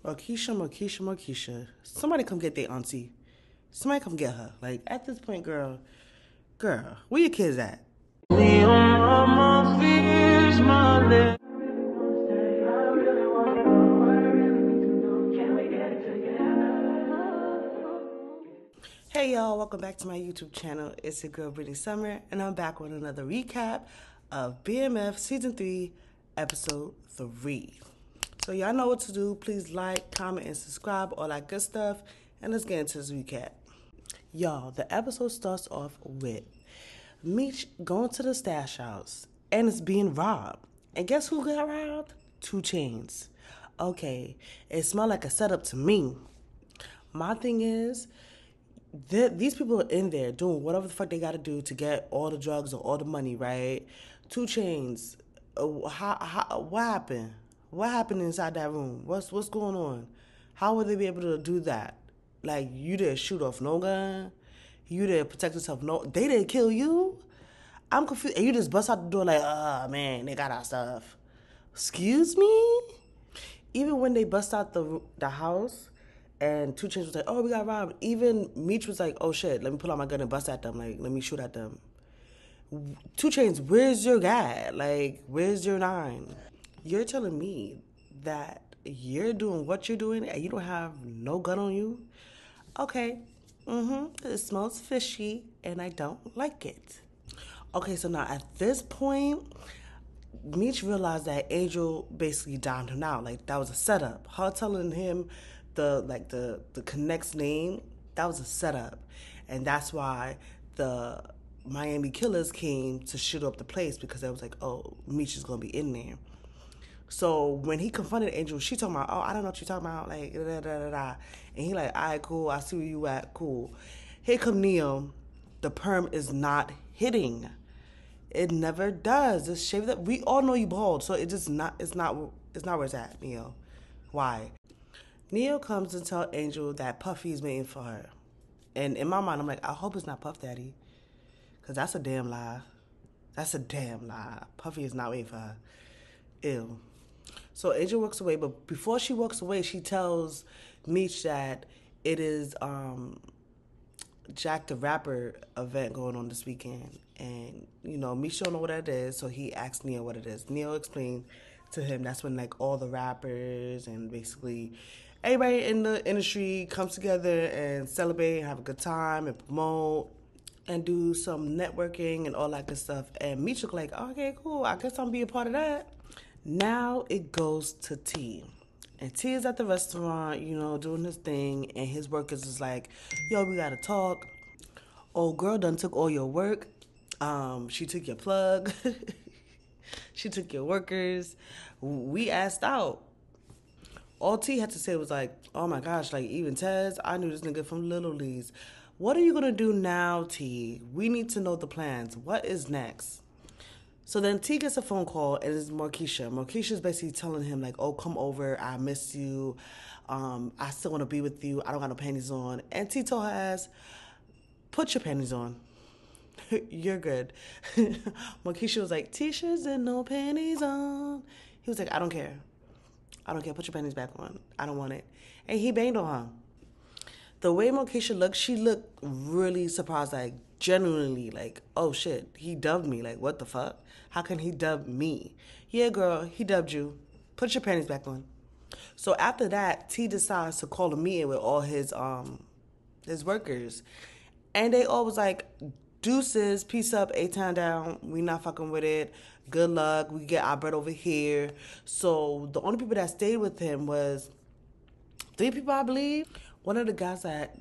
Markeisha. Somebody come get their auntie. Somebody come get her. Like, at this point, girl, where your kids at? Hey y'all, welcome back to my YouTube channel. It's your girl Brittany Summer, and I'm back with another recap of BMF Season 3, Episode 3. So y'all know what to do. Please like, comment, and subscribe, all that good stuff. And let's get into this recap. Y'all, the episode starts off with Meech going to the stash house, and it's being robbed. And guess who got robbed? 2 Chainz. Okay, it smelled like a setup to me. My thing is, these people are in there doing whatever the fuck they got to do to get all the drugs or all the money, right? 2 Chainz. What happened? What happened inside that room? What's going on? How would they be able to do that? Like, you didn't shoot off no gun. You didn't protect yourself. No, they didn't kill you. I'm confused. And you just bust out the door like, oh man, they got our stuff. Excuse me? Even when they bust out the house, and 2 Chainz was like, oh, we got robbed. Even Meech was like, oh, shit, let me pull out my gun and bust at them. Like, let me shoot at them. 2 Chainz, where's your guy? Like, where's your 9? You're telling me that you're doing what you're doing and you don't have no gun on you? Okay. It smells fishy and I don't like it. Okay, so now at this point, Meech realized that Angel basically downed him out. Like, that was a setup. Her telling him the Connect's name, that was a setup. And that's why the Miami killers came to shoot up the place, because they was like, oh, Meech is gonna be in there. So when he confronted Angel, she talking about, oh, I don't know what you're talking about, like, da da da da. And he like, all right, cool, I see where you at, cool. Here come Neo. The perm is not hitting. It never does. Just shave that. We all know you bald, so it's not where it's at, Neo. Why? Neo comes and tell Angel that Puffy is waiting for her. And in my mind, I'm like, I hope it's not Puff Daddy. Because that's a damn lie. That's a damn lie. Puffy is not waiting for her. Ew. So Angel walks away, but before she walks away, she tells Meech that it is Jack the Rapper event going on this weekend. And, you know, Meech don't know what that is, so he asks Neo what it is. Neo explained to him that's when, like, all the rappers and basically everybody in the industry comes together and celebrate and have a good time and promote and do some networking and all that good stuff. And Meech look like, okay, cool, I guess I'm be a part of that. Now it goes to T. And T is at the restaurant, you know, doing his thing, and his workers is like, yo, we gotta talk. Old girl done took all your work. She took your plug. She took your workers. We asked out. All T had to say was like, oh my gosh, like, even Tez, I knew this nigga from Little Leagues. What are you gonna do now, T? We need to know the plans. What is next? So then T gets a phone call, and it's Markeisha. Markeisha's basically telling him, like, oh, come over, I miss you. I still want to be with you. I don't got no panties on. And T told her ass, put your panties on. You're good. Markeisha was like, T-shirts and no panties on. He was like, I don't care. Put your panties back on. I don't want it. And he banged on her. The way Markeisha looked, she looked really surprised, like, genuinely, like, oh shit, he dubbed me. Like, what the fuck? How can he dub me? Yeah, girl, he dubbed you. Put your panties back on. So after that, T decides to call a meeting with all his workers. And they all was like, deuces, peace up, A-Town down. We not fucking with it. Good luck. We get our bread over here. So the only people that stayed with him was 3 people, I believe. One of the guys that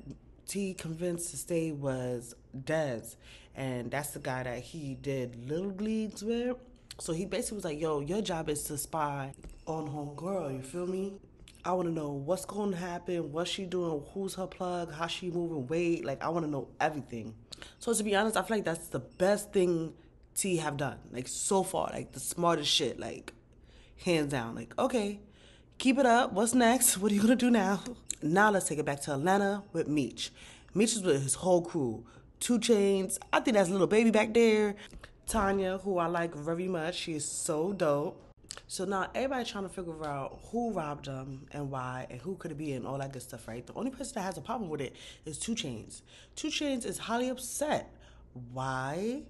T convinced to stay was Dez. And that's the guy that he did Little Leagues with. So he basically was like, yo, your job is to spy on homegirl, you feel me? I want to know what's going to happen, what's she doing, who's her plug, how she moving weight. Like, I want to know everything. So to be honest, I feel like that's the best thing T have done. Like, so far, like, the smartest shit, like, hands down. Like, okay, keep it up. What's next? What are you going to do now? Now let's take it back to Atlanta with Meech. Meech is with his whole crew. 2 Chainz. I think that's a little baby back there. Tanya, who I like very much. She is so dope. So now everybody trying to figure out who robbed them and why and who could it be and all that good stuff, right? The only person that has a problem with it is 2 Chainz. 2 Chainz is highly upset. Why?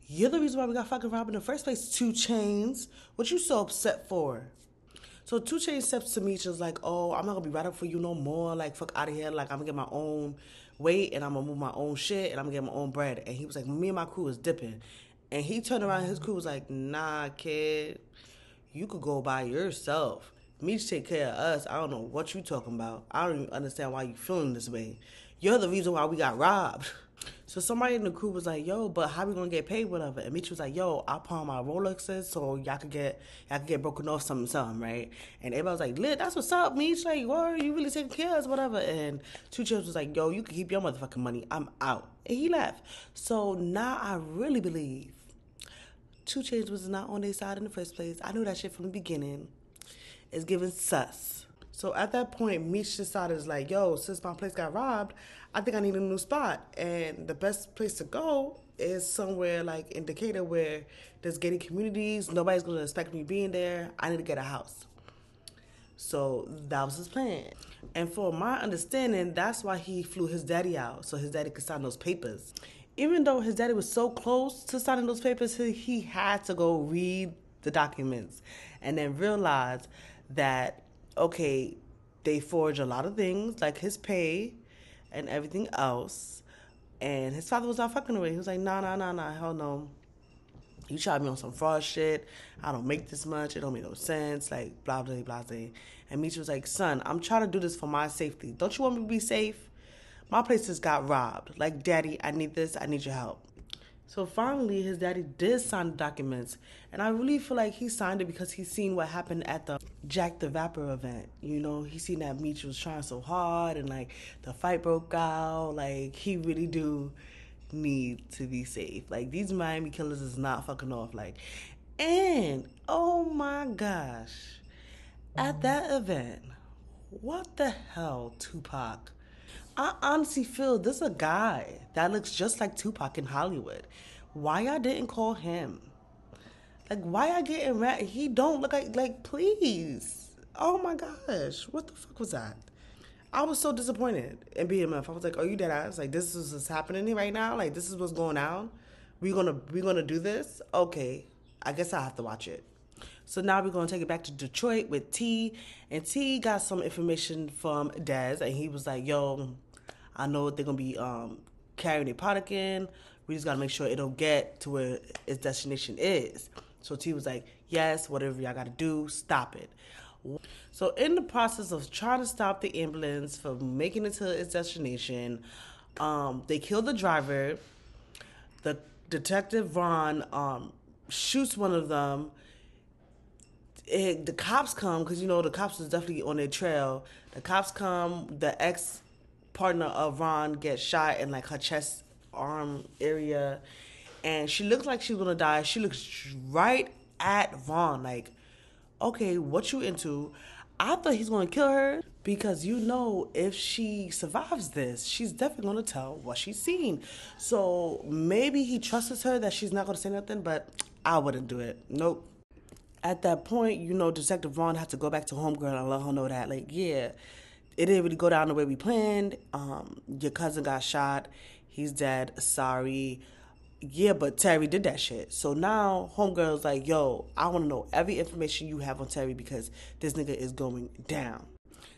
You're the reason why we got fucking robbed in the first place, 2 Chainz. What you so upset for? So 2 Chainz steps to me, she was like, "Oh, I'm not gonna be right up for you no more. Like, fuck out of here. Like, I'm gonna get my own weight and I'm gonna move my own shit and I'm gonna get my own bread." And he was like, "Me and my crew is dipping." And he turned around and his crew was like, "Nah, kid, you could go by yourself. Me to take care of us. I don't know what you talking about. I don't even understand why you feeling this way. You're the reason why we got robbed." So somebody in the crew was like, "Yo, but how we gonna get paid, whatever?" And Mitch was like, "Yo, I'll pawn my Rolexes so y'all could get broken off something, right?" And everybody was like, "Lit, that's what's up, Mitch. Like, whoa, you really taking care of us, whatever." And 2 Chainz was like, "Yo, you can keep your motherfucking money. I'm out." And he left. So now I really believe 2 Chainz was not on their side in the first place. I knew that shit from the beginning. It's giving sus. So at that point, Meech decided, is like, "Yo, since my place got robbed, I think I need a new spot. And the best place to go is somewhere like in Decatur where there's gated communities. Nobody's going to expect me being there. I need to get a house." So that was his plan. And for my understanding, that's why he flew his daddy out, so his daddy could sign those papers. Even though his daddy was so close to signing those papers, he had to go read the documents and then realize that, okay, they forged a lot of things, like his pay and everything else. And his father was not fucking away. He was like, "Nah, nah, nah, nah, hell no. You tried me on some fraud shit. I don't make this much. It don't make no sense. Like, blah, blah, blah, blah." And Meech was like, "Son, I'm trying to do this for my safety. Don't you want me to be safe? My place just got robbed. Like, Daddy, I need this. I need your help." So finally, his daddy did sign the documents. And I really feel like he signed it because he seen what happened at the Jack the Rapper event. You know, he seen that Meech was trying so hard and, like, the fight broke out. Like, he really do need to be safe. Like, these Miami killers is not fucking off. Like, and, oh my gosh, at that event, what the hell, Tupac? I honestly feel this is a guy that looks just like Tupac in Hollywood. Why y'all didn't call him? Like, why y'all getting mad? He don't look like, please. Oh my gosh, what the fuck was that? I was so disappointed in BMF. I was like, "Are you dead ass? Like, this is what's happening right now? Like, this is what's going on? We gonna do this? Okay, I guess I have to watch it." So now we're gonna take it back to Detroit with T, and T got some information from Dez, and he was like, "Yo, I know they're gonna be carrying their product in. We just gotta make sure it'll get to where its destination is." So T was like, "Yes, whatever y'all gotta do, stop it." So in the process of trying to stop the ambulance from making it to its destination, they kill the driver. The detective Ron shoots one of them. The cops come because, you know, the cops was definitely on their trail. The cops come. The ex partner of Ron gets shot in like her chest arm area, and she looks like she's gonna die. She looks right at Ron like, "Okay, what you into?" I thought he's gonna kill her because, you know, if she survives this, she's definitely gonna tell what she's seen. So maybe he trusts her that she's not gonna say nothing, but I wouldn't do it. Nope. At that point, you know, Detective Vaughn had to go back to Homegirl and let her know that, like, yeah, it didn't really go down the way we planned. Your cousin got shot. He's dead. Sorry. Yeah, but Terry did that shit. So now Homegirl's like, "Yo, I want to know every information you have on Terry because this nigga is going down."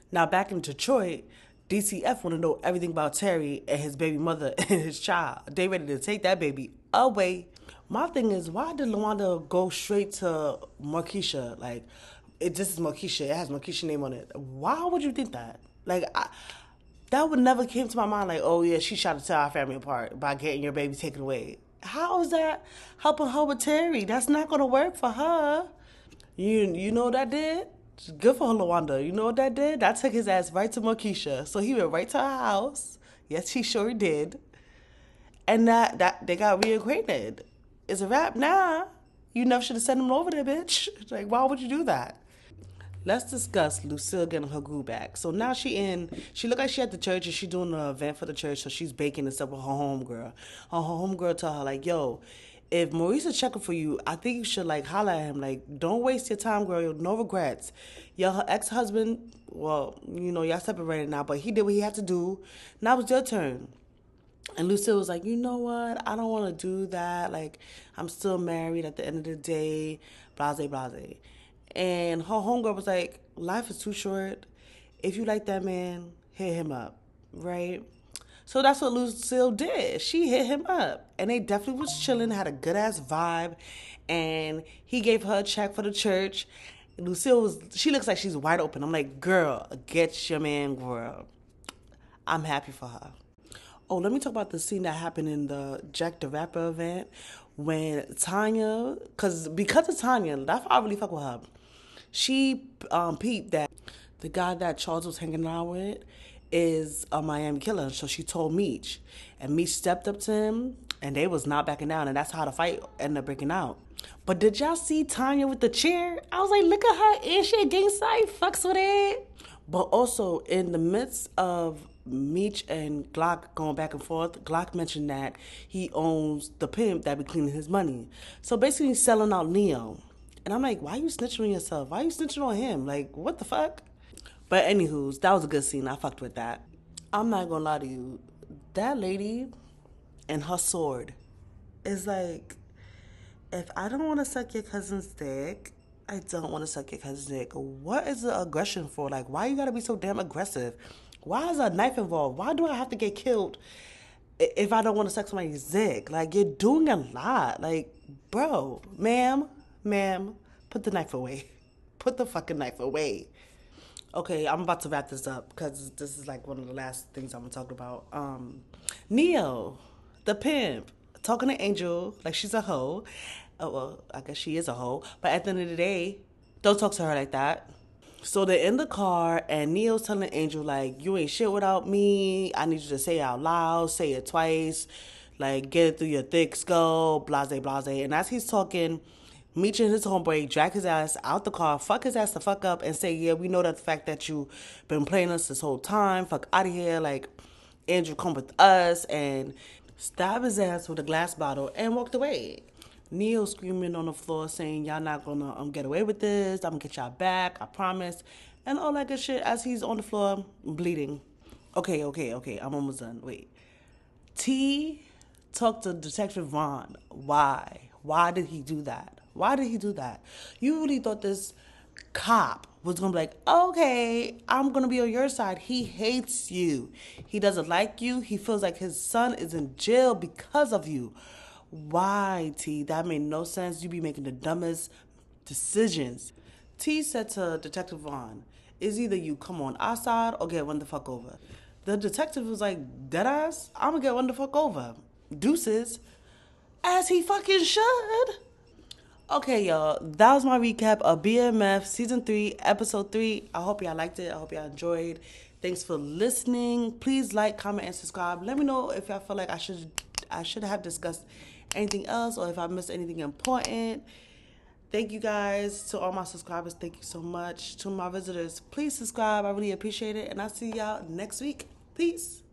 Now back in Detroit, DCF want to know everything about Terry and his baby mother and his child. They ready to take that baby away. My thing is, why did Lawanda go straight to Markeisha? Like, this is Markeisha. It has Markeisha's name on it. Why would you think that? Like, that would never came to my mind. Like, oh yeah, she tried to tear our family apart by getting your baby taken away. How is that helping her with Terry? That's not gonna work for her. You know what that did? Good for her, Lawanda. You know what that did? That took his ass right to Markeisha. So he went right to her house. Yes, he sure did. And that they got reacquainted. It's a wrap now. You never should have sent him over there, bitch. Like, why would you do that? Let's discuss Lucille getting her groove back. So now she look like she at the church and she doing an event for the church, so she's baking and stuff with her homegirl. Her homegirl tell her, like, "Yo, if Maurice is checking for you, I think you should like holler at him. Like, don't waste your time, girl. No regrets. Your ex-husband, well, you know, y'all separated now, but he did what he had to do. Now it's your turn. And Lucille was like, you know what? I don't want to do that. Like, I'm still married at the end of the day, blase, blase. And her homegirl was like, life is too short. If you like that man, hit him up, right? So that's what Lucille did. She hit him up. And they definitely was chilling, had a good-ass vibe. And he gave her a check for the church. She looks like she's wide open. I'm like, girl, get your man, girl. I'm happy for her. Oh, let me talk about the scene that happened in the Jack the Rapper event when Tanya, because of Tanya, that's why I really fuck with her. She peeped that the guy that Charles was hanging out with is a Miami killer. So she told Meech. And Meech stepped up to him, and they was not backing down. And that's how the fight ended up breaking out. But did y'all see Tanya with the chair? I was like, look at her. And she a gangsta. Fucks with it. But also, in the midst of Meech and Glock going back and forth, Glock mentioned that he owns the pimp that be cleaning his money. So basically, he's selling out Neo. And I'm like, why you snitching on yourself? Why you snitching on him? Like, what the fuck? But anywho, that was a good scene. I fucked with that. I'm not gonna lie to you. That lady and her sword is like, if I don't want to suck your cousin's dick, I don't want to suck your cousin's dick. What is the aggression for? Like, why you gotta be so damn aggressive? Why is a knife involved? Why do I have to get killed if I don't want to suck somebody's dick? Like, you're doing a lot. Like, bro, ma'am, put the knife away. Put the fucking knife away. Okay, I'm about to wrap this up because this is like one of the last things I'm gonna talk about. Neo, the pimp, talking to Angel like she's a hoe. Oh, well, I guess she is a hoe. But at the end of the day, don't talk to her like that. So they're in the car, and Neo's telling Angel, like, you ain't shit without me. I need you to say it out loud, say it twice, like, get it through your thick skull, blase, blase. And as he's talking, Meech and his homeboy drag his ass out the car, fuck his ass the fuck up, and say, yeah, we know that the fact that you been playing us this whole time, fuck out of here, like, Andrew, come with us, and stab his ass with a glass bottle, and walked away. Neo screaming on the floor saying, y'all not gonna get away with this, I'm gonna get y'all back, I promise, and all that good shit as he's on the floor bleeding. Okay, I'm almost done. Wait. T talked to Detective Vaughn. Why? Why did he do that? Why did he do that? You really thought this cop was gonna be like, okay, I'm gonna be on your side. He hates you. He doesn't like you. He feels like his son is in jail because of you. Why, T? That made no sense. You be making the dumbest decisions. T said to Detective Vaughn, it's either you come on our side or get one the fuck over. The detective was like, deadass, I'm gonna get one the fuck over. Deuces. As he fucking should. Okay, y'all. That was my recap of BMF Season 3, Episode 3. I hope y'all liked it. I hope y'all enjoyed. Thanks for listening. Please like, comment, and subscribe. Let me know if y'all feel like I should have discussed anything else or if I missed anything important. Thank you guys. To all my subscribers, thank you so much. To my visitors, please subscribe. I really appreciate it. And I'll see y'all next week. Peace.